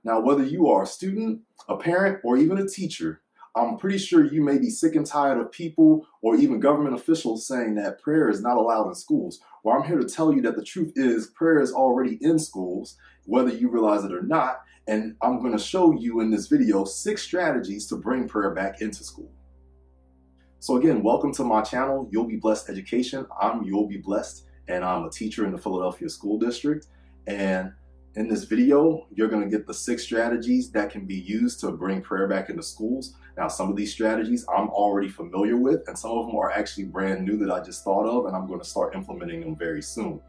Now, whether you are a student, a parent, or even a teacher, I'm pretty sure you may be sick and tired of people or even government officials saying that prayer is not allowed in schools. Well, I'm here to tell you that the truth is prayer is already in schools, whether you realize it or not. And I'm going to show you in this video 6 strategies to bring prayer back into school. So again, welcome to my channel, You'll Be Blessed Education. I'm You'll Be Blessed, and I'm a teacher in the Philadelphia School District. And in this video, you're going to get the 6 strategies that can be used to bring prayer back into schools. Now, some of these strategies I'm already familiar with, and some of them are actually brand new that I just thought of, and I'm going to start implementing them very soon.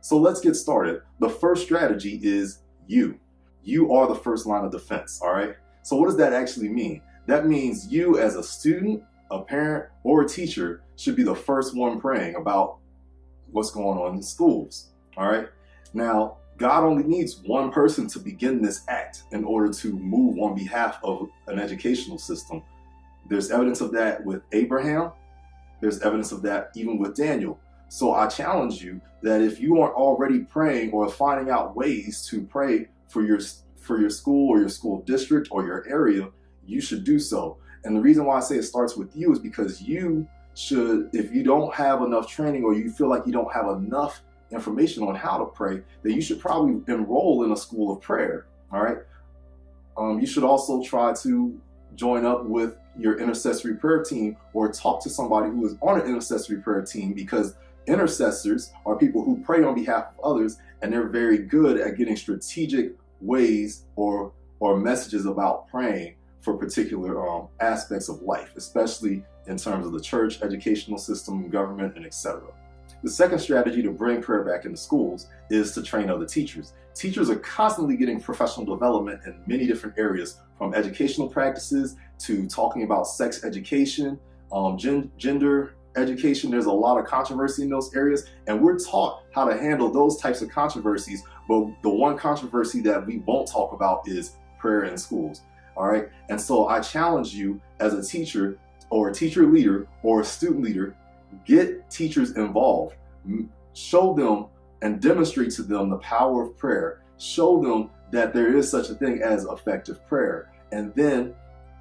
So let's get started. The first strategy is you. You are the first line of defense, all right? So what does that actually mean? That means you as a student, a parent, or a teacher should be the first one praying about what's going on in schools, all right? Now, God only needs one person to begin this act in order to move on behalf of an educational system. There's evidence of that with Abraham. There's evidence of that even with Daniel. So I challenge you that if you aren't already praying or finding out ways to pray for your school or your school district or your area, you should do so. And the reason why I say it starts with you is because you should, if you don't have enough training or you feel like you don't have enough information on how to pray, then you should probably enroll in a school of prayer, all right? You should also try to join up with your intercessory prayer team or talk to somebody who is on an intercessory prayer team, because intercessors are people who pray on behalf of others, and they're very good at getting strategic ways or messages about praying for particular aspects of life, especially in terms of the church, educational system, government, and etc. The second strategy to bring prayer back into schools is to train other teachers. Teachers are constantly getting professional development in many different areas, from educational practices to talking about sex education, gender education. There's a lot of controversy in those areas, and we're taught how to handle those types of controversies, but the one controversy that we won't talk about is prayer in schools, all right? And so I challenge you as a teacher or a teacher leader or a student leader, get teachers involved. Show them and demonstrate to them the power of prayer. Show them that there is such a thing as effective prayer. And then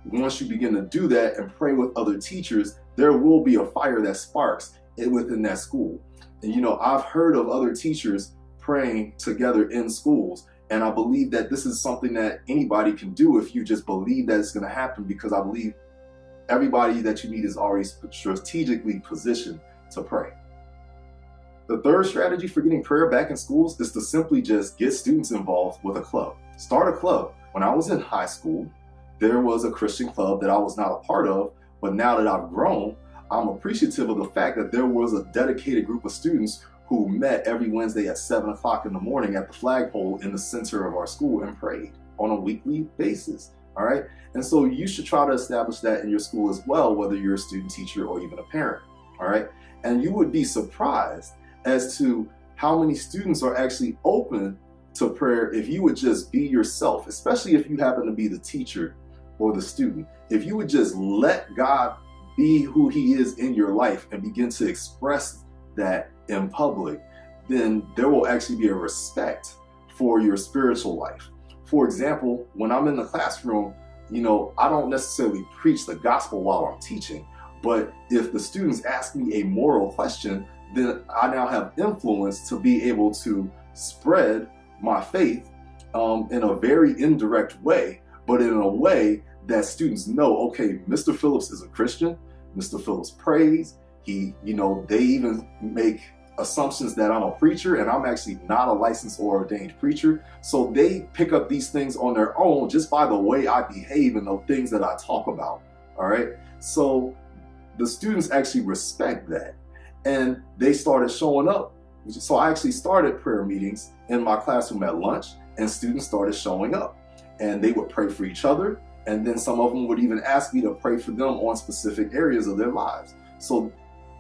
once you begin to do that and pray with other teachers, there will be a fire that sparks within that school. And you know, I've heard of other teachers praying together in schools, and I believe that this is something that anybody can do if you just believe that it's going to happen, because I believe everybody that you meet is already strategically positioned to pray. The third strategy for getting prayer back in schools is to simply just get students involved with a club. Start a club. When I was in high school, there was a Christian club that I was not a part of, but now that I've grown, I'm appreciative of the fact that there was a dedicated group of students who met every Wednesday at 7 o'clock in the morning at the flagpole in the center of our school and prayed on a weekly basis. All right. And so you should try to establish that in your school as well, whether you're a student, teacher, or even a parent. All right. And you would be surprised as to how many students are actually open to prayer if you would just be yourself, especially if you happen to be the teacher or the student. If you would just let God be who He is in your life and begin to express that in public, then there will actually be a respect for your spiritual life. For example, when I'm in the classroom, you know, I don't necessarily preach the gospel while I'm teaching, but if the students ask me a moral question, then I now have influence to be able to spread my faith in a very indirect way, but in a way that students know, okay, Mr. Phillips is a Christian, Mr. Phillips prays, they even make assumptions that I'm a preacher, and I'm actually not a licensed or ordained preacher. So they pick up these things on their own just by the way I behave and the things that I talk about. All right. So the students actually respect that, and they started showing up. So I actually started prayer meetings in my classroom at lunch, and students started showing up, and they would pray for each other. And then some of them would even ask me to pray for them on specific areas of their lives. So,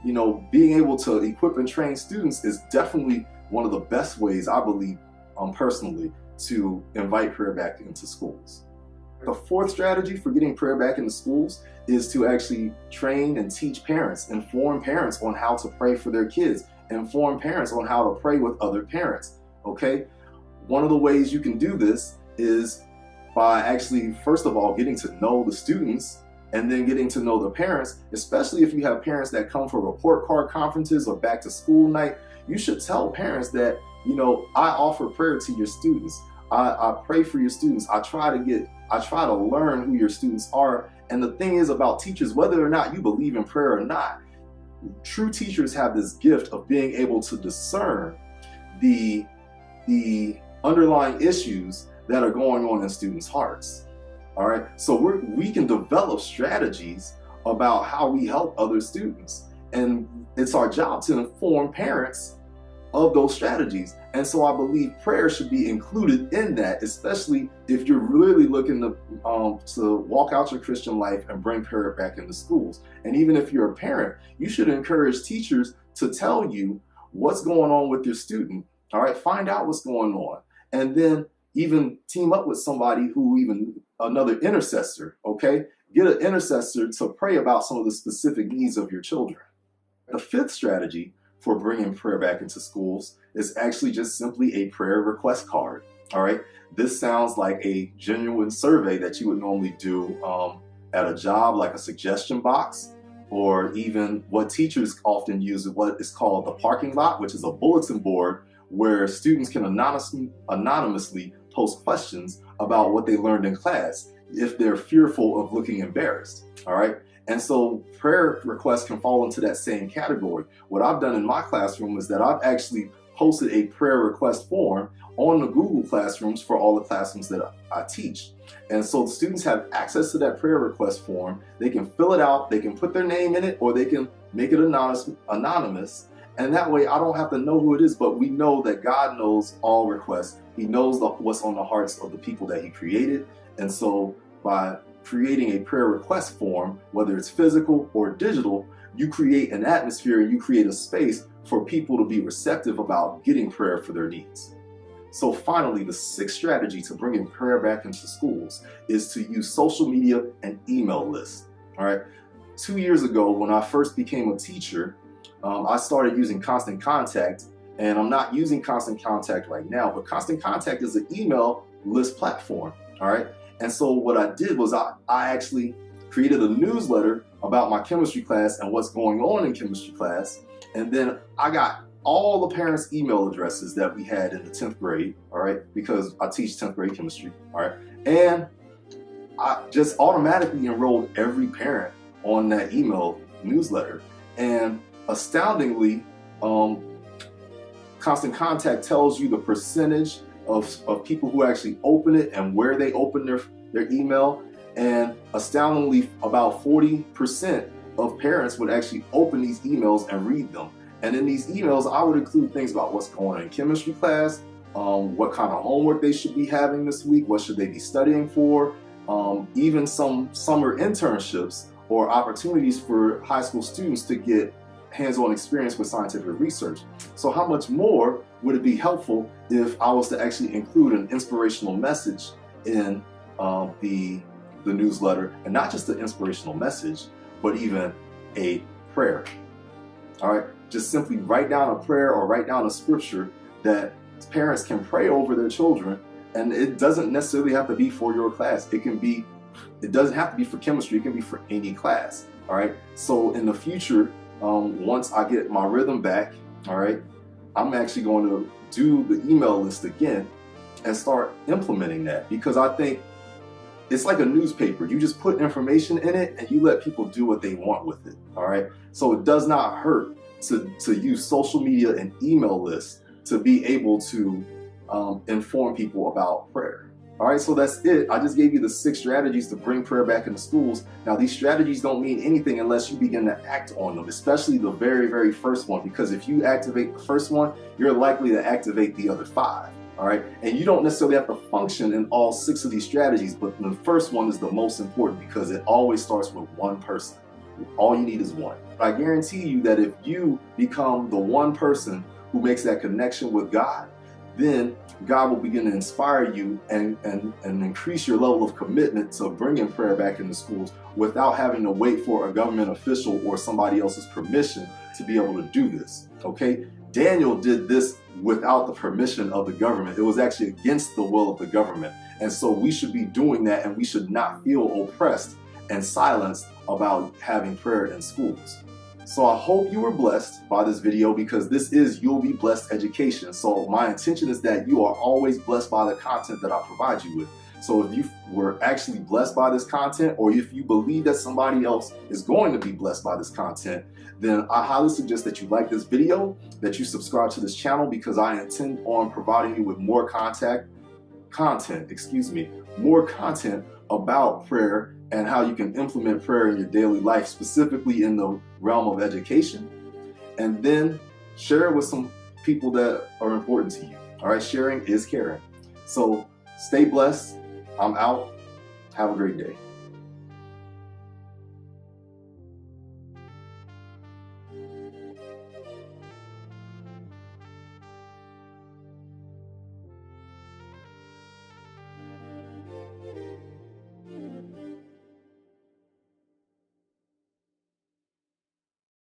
you know, being able to equip and train students is definitely one of the best ways, I believe, personally, to invite prayer back into schools. The fourth strategy for getting prayer back into schools is to actually train and teach parents, inform parents on how to pray for their kids, inform parents on how to pray with other parents, okay? One of the ways you can do this is by actually, first of all, getting to know the students and then getting to know the parents, especially if you have parents that come for report card conferences or back to school night. You should tell parents that, you know, I offer prayer to your students. I pray for your students. I try to learn who your students are. And the thing is about teachers, whether or not you believe in prayer or not, true teachers have this gift of being able to discern the underlying issues that are going on in students' hearts. All right, so we can develop strategies about how we help other students, and it's our job to inform parents of those strategies. And so I believe prayer should be included in that, especially if you're really looking to walk out your Christian life and bring prayer back into schools. And even if you're a parent, you should encourage teachers to tell you what's going on with your student. All right, find out what's going on, and then even team up with somebody another intercessor, okay? Get an intercessor to pray about some of the specific needs of your children. The fifth strategy for bringing prayer back into schools is actually just simply a prayer request card, all right? This sounds like a genuine survey that you would normally do at a job, like a suggestion box, or even what teachers often use, what is called the parking lot, which is a bulletin board where students can anonymously post questions about what they learned in class if they're fearful of looking embarrassed, all right? And so prayer requests can fall into that same category. What I've done in my classroom is that I've actually posted a prayer request form on the Google Classrooms for all the classrooms that I teach. And so the students have access to that prayer request form. They can fill it out, they can put their name in it, or they can make it anonymous. And that way I don't have to know who it is, but we know that God knows all requests. He knows what's on the hearts of the people that he created. And so by creating a prayer request form, whether it's physical or digital, you create an atmosphere and you create a space for people to be receptive about getting prayer for their needs. So finally, the sixth strategy to bringing prayer back into schools is to use social media and email lists. All right. 2 years ago, when I first became a teacher, I started using Constant Contact, and I'm not using Constant Contact right now, but Constant Contact is an email list platform. All right. And so what I did was I actually created a newsletter about my chemistry class and what's going on in chemistry class. And then I got all the parents' email addresses that we had in the 10th grade, all right, because I teach 10th grade chemistry, all right. And I just automatically enrolled every parent on that email newsletter. And astoundingly, Constant Contact tells you the percentage of people who actually open it and where they open their email. And astoundingly, about 40% of parents would actually open these emails and read them. And in these emails, I would include things about what's going on in chemistry class, what kind of homework they should be having this week, what should they be studying for, even some summer internships or opportunities for high school students to get hands-on experience with scientific research. So how much more would it be helpful if I was to actually include an inspirational message in the newsletter, and not just an inspirational message, but even a prayer. All right, just simply write down a prayer or write down a scripture that parents can pray over their children, and it doesn't necessarily have to be for your class. It doesn't have to be for chemistry. It can be for any class. All right. So in the future, once I get my rhythm back, all right, I'm actually going to do the email list again and start implementing that, because I think it's like a newspaper. You just put information in it and you let people do what they want with it. All right. So it does not hurt to use social media and email lists to be able to inform people about prayer. All right, so that's it. I just gave you the 6 strategies to bring prayer back into schools. Now, these strategies don't mean anything unless you begin to act on them, especially the very, very first one, because if you activate the first one, you're likely to activate the other 5. All right, and you don't necessarily have to function in all 6 of these strategies, but the first one is the most important because it always starts with one person. All you need is one. I guarantee you that if you become the one person who makes that connection with God, then God will begin to inspire you and increase your level of commitment to bringing prayer back into schools without having to wait for a government official or somebody else's permission to be able to do this, okay? Daniel did this without the permission of the government. It was actually against the will of the government. And so we should be doing that, and we should not feel oppressed and silenced about having prayer in schools. So I hope you were blessed by this video, because this is You'll Be Blessed Education. So my intention is that you are always blessed by the content that I provide you with. So if you were actually blessed by this content, or if you believe that somebody else is going to be blessed by this content, then I highly suggest that you like this video, that you subscribe to this channel, because I intend on providing you with more content about prayer and how you can implement prayer in your daily life, specifically in the realm of education. And then share it with some people that are important to you. All right, sharing is caring. So stay blessed. I'm out. Have a great day.